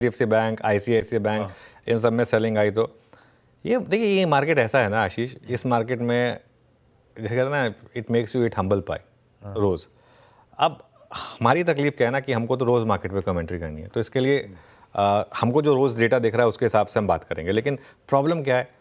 HDFC bank, ICICI bank, इन सब में selling आई। तो ये देखिए, ये मार्केट ऐसा है ना आशीष, इस मार्केट में जैसे कहते हैं ना, it makes you eat humble pie रोज़। अब हमारी तकलीफ क्या है ना कि हमको तो रोज़ मार्केट पे कमेंट्री करनी है, तो इसके लिए हमको जो रोज़ डेटा दिख रहा है उसके हिसाब से हम बात करेंगे। लेकिन प्रॉब्लम क्या है,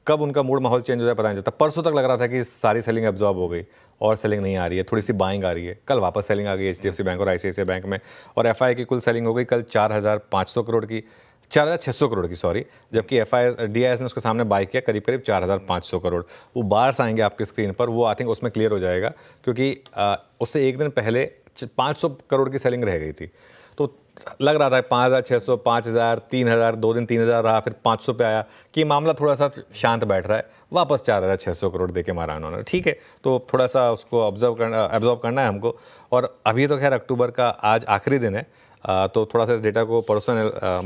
कब उनका मूड माहौल चेंज हो जाए पता नहीं चलता। परसों तक लग रहा था कि सारी सेलिंग एब्जॉर्ब हो गई और सेलिंग नहीं आ रही है, थोड़ी सी बाइंग आ रही है। कल वापस सेलिंग आ गई HDFC बैंक और ICICI बैंक में, और FI की कुल सेलिंग हो गई कल 4,500 करोड़ की, 4,600 करोड़ की सॉरी, जबकि DIS ने उसके सामने बाई किया करीब करीब 4,500 करोड़। वो बार्स आएंगे आपकी स्क्रीन पर, वो आई थिंक उसमें क्लियर हो जाएगा, क्योंकि उससे एक दिन पहले 500 करोड़ की सेलिंग रह गई थी। तो लग रहा था 5,600, 5,000, 3,000, 2 दिन 3,000 रहा, फिर 500 पे आया कि मामला थोड़ा सा शांत बैठ रहा है। वापस 4,600 करोड़ देके मारा उन्होंने। ठीक है, तो थोड़ा सा उसको एब्जॉर्ब करना है हमको। और अभी तो खैर अक्टूबर का आज आखिरी दिन है, तो थोड़ा सा इस डेटा को परसों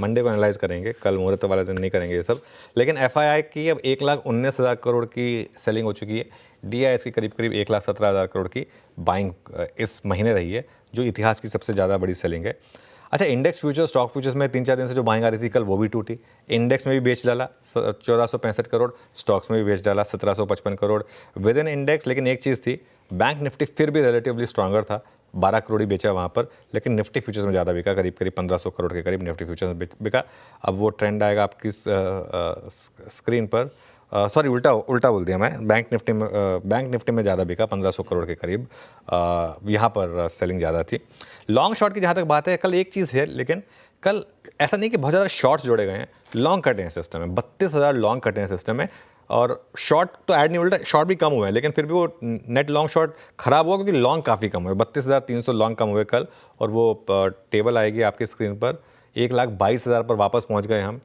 मंडे को एनालाइज करेंगे, कल मुहूर्त वाला दिन नहीं करेंगे ये सब। लेकिन FII की अब 1,19,000 करोड़ की सेलिंग हो चुकी है। DIS की करीब करीब 1,17,000 करोड़ की बाइंग इस महीने रही है, जो इतिहास की सबसे ज़्यादा बड़ी सेलिंग है। अच्छा, इंडेक्स फ्यूचर्स, स्टॉक फ्यूचर्स में 3-4 दिन से जो बाइंग आ रही थी, कल वो भी टूटी। इंडेक्स में भी बेच डाला 1,465 करोड़, स्टॉक्स में भी बेच डाला 1,755 करोड़ विद इन इंडेक्स। लेकिन एक चीज़ थी, बैंक निफ्टी फिर भी रिलेटिवली स्ट्रॉन्गर था, 12 करोड़ ही बेचा वहाँ पर। लेकिन निफ्टी फ्यूचर्स में ज़्यादा बिका, करीब करीब 1,500 करोड़ के करीब निफ्टी फ्यूचर्स में बिका। अब वो ट्रेंड आएगा आपकी स्क्रीन पर, सॉरी उल्टा बोल दिया मैं। बैंक निफ्टी में ज़्यादा बिका, 1,500 करोड़ के करीब यहाँ पर सेलिंग ज़्यादा थी। लॉन्ग शॉर्ट की जहाँ तक बात है, कल एक चीज़ है, लेकिन कल ऐसा नहीं कि बहुत ज़्यादा शॉर्ट्स जोड़े गए हैं, लॉन्ग कटे हैं सिस्टम में, 32,000 लॉन्ग कटे हैं सिस्टम में। और शॉर्ट तो ऐड नहीं, उल्टा शॉर्ट भी कम हुए हैं, लेकिन फिर भी वो नेट लॉन्ग शॉर्ट खराब हुआ क्योंकि लॉन्ग काफ़ी कम हुए, 32,300 लॉन्ग कम हुए कल। और वो टेबल आएगी आपकी स्क्रीन पर, 1,22,000 पर वापस पहुंच गए हम।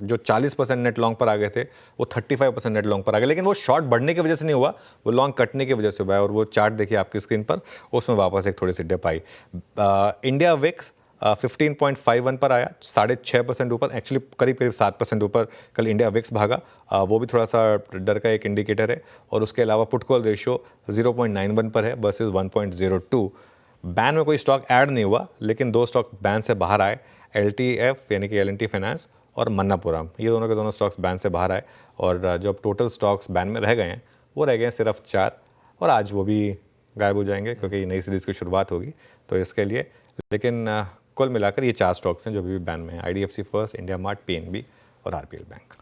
जो 40% नेट लॉन्ग पर आ गए थे, वो 35% नेट लॉन्ग पर आ गए। लेकिन वो शॉर्ट बढ़ने की वजह से नहीं हुआ, वो लॉन्ग कटने की वजह से हुआ है। और वो चार्ट देखिए आपकी स्क्रीन पर, उसमें वापस एक थोड़ी सी डिप आई। इंडिया विक्स 15.51 पर आया, 6.5% ऊपर, एक्चुअली करीब करीब 7% ऊपर कल इंडिया विक्स भागा। वो भी थोड़ा सा डर का एक इंडिकेटर है। और उसके अलावा पुट कॉल रेशियो 0.91 पर है वर्सेस 1.02। बैन में कोई स्टॉक ऐड नहीं हुआ, लेकिन 2 स्टॉक बैन से बाहर आए, LTF यानी कि L&T फाइनेंस और मन्नापुरम, ये दोनों के दोनों स्टॉक्स बैन से बाहर आए। और जो अब टोटल स्टॉक्स बैन में रह गए हैं, वो रह गए हैं सिर्फ 4, और आज वो भी गायब हो जाएंगे क्योंकि नई सीरीज़ की शुरुआत होगी तो इसके लिए। लेकिन कुल मिलाकर ये 4 स्टॉक्स हैं जो अभी भी बैन में हैं, IDFC first, India mart, PNB और RPL बैंक।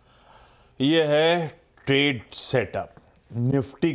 ये है ट्रेड सेटअप निफ्टी